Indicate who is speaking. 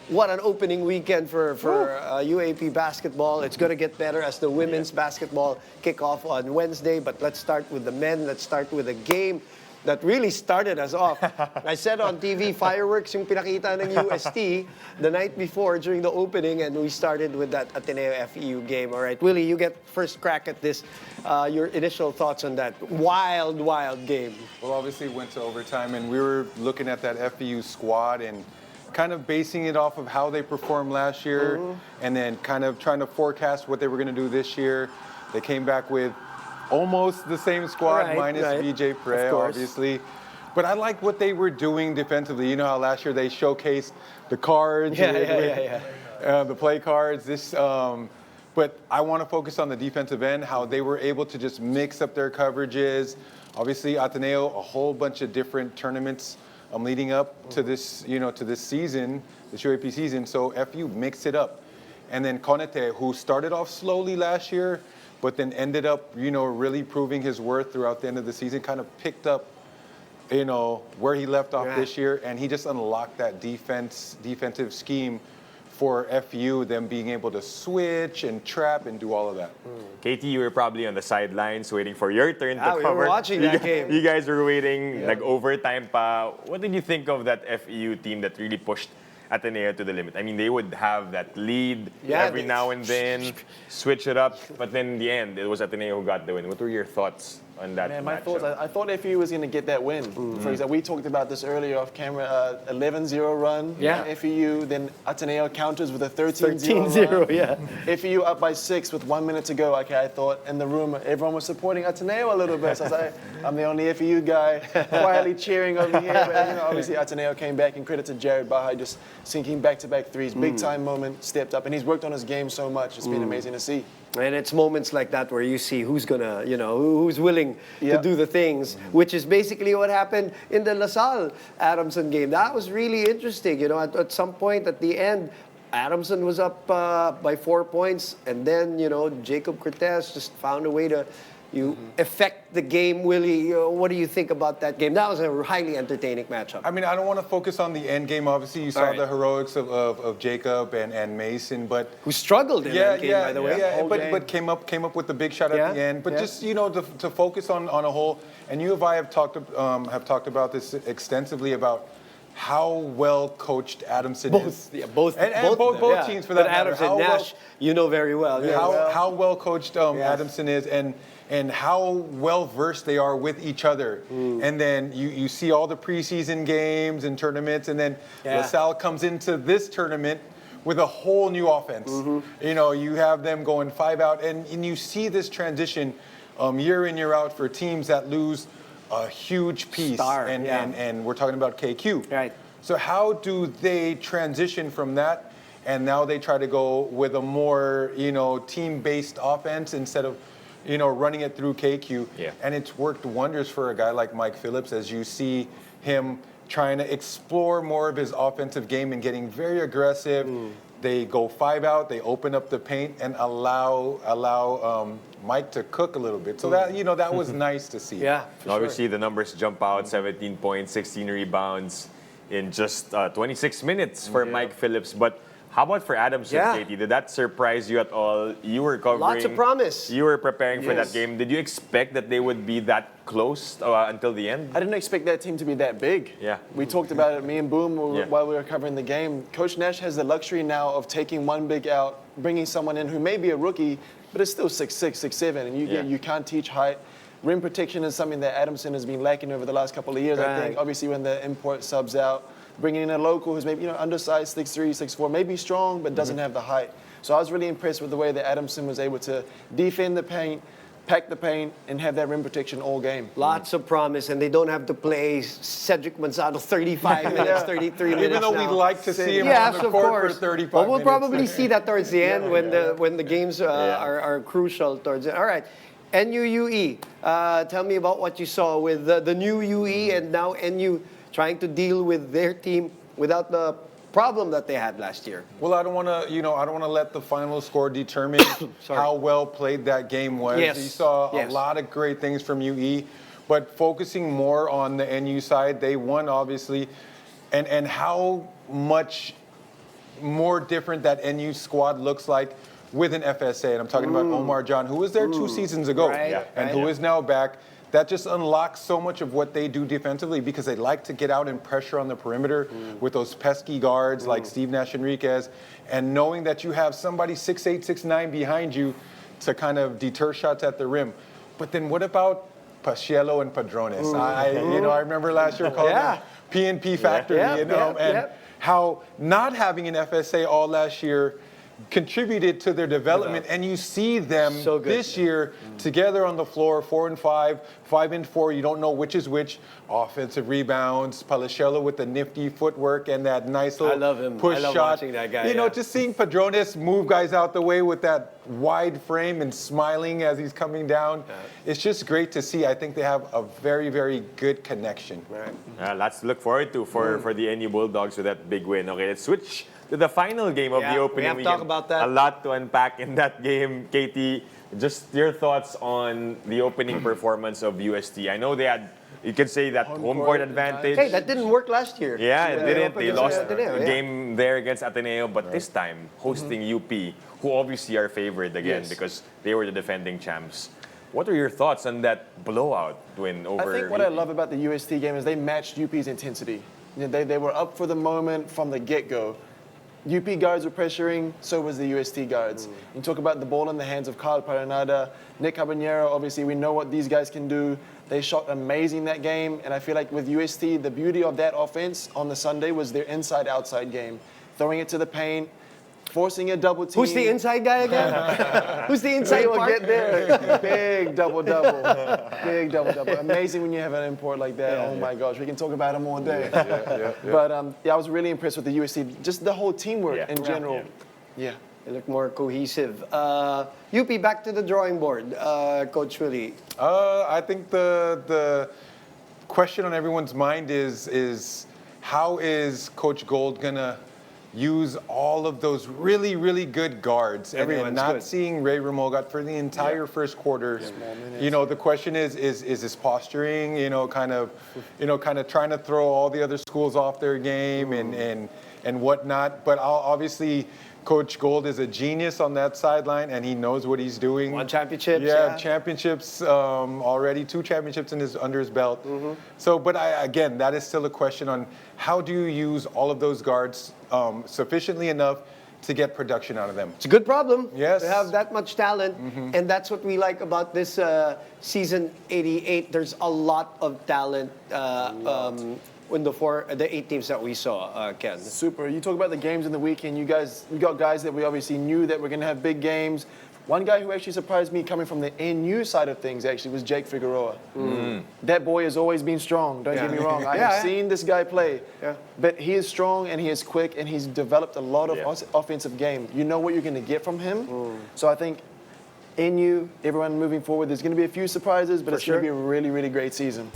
Speaker 1: what an opening weekend for UAAP basketball. It's going to get better as the women's basketball kick off on Wednesday. But let's start with the men. Let's start with a game that really started us off. I said on TV, fireworks yung pinakita ng UST the night before during the opening, and we started with that Ateneo FEU game. All right, Willie, you get first crack at this. Your initial thoughts on that wild, wild game.
Speaker 2: Well, obviously it went to overtime, and we were looking at that FEU squad and kind of basing it off of how they performed last year, and then kind of trying to forecast what they were going to do this year. They came back with almost the same squad, minus VJ Pre, obviously. But I like what they were doing defensively. You know how last year they showcased the cards, the play cards. But I want to focus on the defensive end, how they were able to just mix up their coverages. Obviously, Ateneo, a whole bunch of different tournaments leading up to this, to this season, this UAP season. So FU mixed it up. And then Conete, who started off slowly last year, but then ended up, really proving his worth throughout the end of the season, kind of picked up, where he left off this year, and he just unlocked that defensive scheme for FU, them being able to switch and trap and do all of that.
Speaker 3: Katie, you were probably on the sidelines waiting for your turn to cover.
Speaker 1: We were watching that game.
Speaker 3: You guys were waiting, like overtime pa. What did you think of that FEU team that really pushed Ateneo to the limit? I mean, they would have that lead every now and then, switch it up, but then in the end, it was Ateneo who got the win. What were your thoughts on that matchup?
Speaker 4: My thoughts, I thought FEU was going to get that win. For example, we talked about this earlier off camera, 11-0 run, FEU, then Ateneo counters with a 13-0 run. FEU up by 6 with 1 minute to go. Okay, I thought in the room, everyone was supporting Ateneo a little bit. So I was like, I'm the only FEU guy quietly cheering over here. But obviously Ateneo came back, and credit to Jared Baha, just sinking back-to-back threes. Big time moment, stepped up, and he's worked on his game so much. It's been amazing to see.
Speaker 1: And it's moments like that where you see who's gonna, who's willing to do the things, which is basically what happened in the LaSalle Adamson game. That was really interesting. At some point at the end, Adamson was up by 4 points, and then Jacob Cortez just found a way to affect the game. Willie, what do you think about that game? That was a highly entertaining matchup.
Speaker 2: I mean, I don't want to focus on the end game. Obviously, you saw the heroics of Jacob and Mason, but
Speaker 1: who struggled in that game, by the way.
Speaker 2: But came up with the big shot at the end. But just to focus on a whole. And you and I have talked about this extensively about how well coached Adamson is.
Speaker 1: Yeah, both
Speaker 2: teams for that matter.
Speaker 1: Adamson and Nash, very well.
Speaker 2: How well coached Adamson is, and how well versed they are with each other. And then you see all the preseason games and tournaments, and then LaSalle comes into this tournament with a whole new offense. You have them going 5 out, and you see this transition year in, year out for teams that lose a huge piece. And we're talking about KQ.
Speaker 1: Right.
Speaker 2: So how do they transition from that, and now they try to go with a more, team-based offense instead of running it through KQ. And it's worked wonders for a guy like Mike Phillips, as you see him trying to explore more of his offensive game and getting very aggressive. They go 5 out, they open up the paint and allow Mike to cook a little bit. So that, that was nice to see.
Speaker 1: Yeah,
Speaker 3: obviously the numbers jump out, 17 points, 16 rebounds in just 26 minutes for Mike Phillips. But how about for Adamson, Katie? Did that surprise you at all? You were covering.
Speaker 1: Lots of promise.
Speaker 3: You were preparing for that game. Did you expect that they would be that close until the end?
Speaker 4: I didn't expect that team to be that big. We talked about it, me and Boom, while we were covering the game. Coach Nash has the luxury now of taking one big out, bringing someone in who may be a rookie, but is still 6'6", 6'7", and you can't teach height. Rim protection is something that Adamson has been lacking over the last couple of years, I think. Obviously, when the import subs out, bringing in a local who's maybe undersized, 6'3", 6'4", maybe strong, but doesn't have the height. So I was really impressed with the way that Adamson was able to defend the paint, pack the paint, and have that rim protection all game.
Speaker 1: Lots of promise, and they don't have to play Cedric Manzano 35 minutes, 33 minutes
Speaker 2: Even though we'd like to see him on the court for 35 minutes.
Speaker 1: But we'll probably see that towards the end when the games are crucial towards it. All right. NUUE, tell me about what you saw with the new UE and now NU trying to deal with their team without the problem that they had last year.
Speaker 2: Well, I don't want to let the final score determine how well played that game was. You saw a lot of great things from UE, but focusing more on the NU side, they won obviously, and how much more different that NU squad looks like with an FSA. And I'm talking about Omar John, who was there 2 seasons ago and who is now back. That just unlocks so much of what they do defensively because they like to get out and pressure on the perimeter with those pesky guards like Steve Nash Enriquez. And knowing that you have somebody 6'8", 6'9" behind you to kind of deter shots at the rim. But then what about Paciello and Padrones? I remember last year calling them PNP Factory, and how not having an FSA all last year contributed to their development, and you see them this year together on the floor, 4 and 5, 5 and 4. You don't know which is which. Offensive rebounds, Paciello with the nifty footwork and that nice little push shot.
Speaker 1: Watching that guy.
Speaker 2: Just seeing Padrones move guys out the way with that wide frame and smiling as he's coming down. It's just great to see. I think they have a very, very good connection.
Speaker 3: Lots to look forward to for the NU Bulldogs with that big win. Okay, let's switch to the final game of the opening
Speaker 1: weekend. We have to talk about that.
Speaker 3: A lot to unpack in that game. Katie, just your thoughts on the opening performance of UST. I know they had, you could say, that home court advantage.
Speaker 1: Hey, that didn't work last year.
Speaker 3: Yeah, it didn't. They lost a game there against Ateneo, but this time hosting UP, who obviously are favored again because they were the defending champs. What are your thoughts on that blowout win over?
Speaker 4: I think what I love about the UST game is they matched UP's intensity. They were up for the moment from the get-go. UP guards were pressuring, so was the UST guards. You talk about the ball in the hands of Kyle Paranada, Nick Habanero, obviously we know what these guys can do. They shot amazing that game, and I feel like with UST, the beauty of that offense on the Sunday was their inside-outside game. Throwing it to the paint, forcing a double team.
Speaker 1: Who's the inside guy again? Who's the inside
Speaker 4: We'll
Speaker 1: part?
Speaker 4: get there. Big double-double. Big double-double. Amazing when you have an import like that. Oh my gosh, we can talk about him all day. But I was really impressed with the USC. Just the whole teamwork in general.
Speaker 1: They look more cohesive. UP, back to the drawing board. Coach Willie.
Speaker 2: I think the question on everyone's mind is how is Coach Gold gonna use all of those really, really good guards and not seeing Ray Remogat for the entire first quarter. The question is his posturing, kind of trying to throw all the other schools off their game and whatnot. But obviously, Coach Gold is a genius on that sideline, and he knows what he's doing.
Speaker 1: Won championships.
Speaker 2: Championships already, 2 championships under his belt. So, but again, that is still a question on how do you use all of those guards sufficiently enough to get production out of them.
Speaker 1: It's a good problem.
Speaker 2: Yes.
Speaker 1: To have that much talent, and that's what we like about this season 88. There's a lot of talent. In the 8 teams that we saw, Ken.
Speaker 4: Super. You talk about the games in the weekend. We got guys that we obviously knew that were going to have big games. One guy who actually surprised me coming from the NU side of things actually was Jake Figueroa. That boy has always been strong, don't get me wrong. I have seen this guy play, but he is strong and he is quick and he's developed a lot of offensive game. You know what you're going to get from him. So I think NU, everyone moving forward, there's going to be a few surprises, but it's going to be a really, really great season.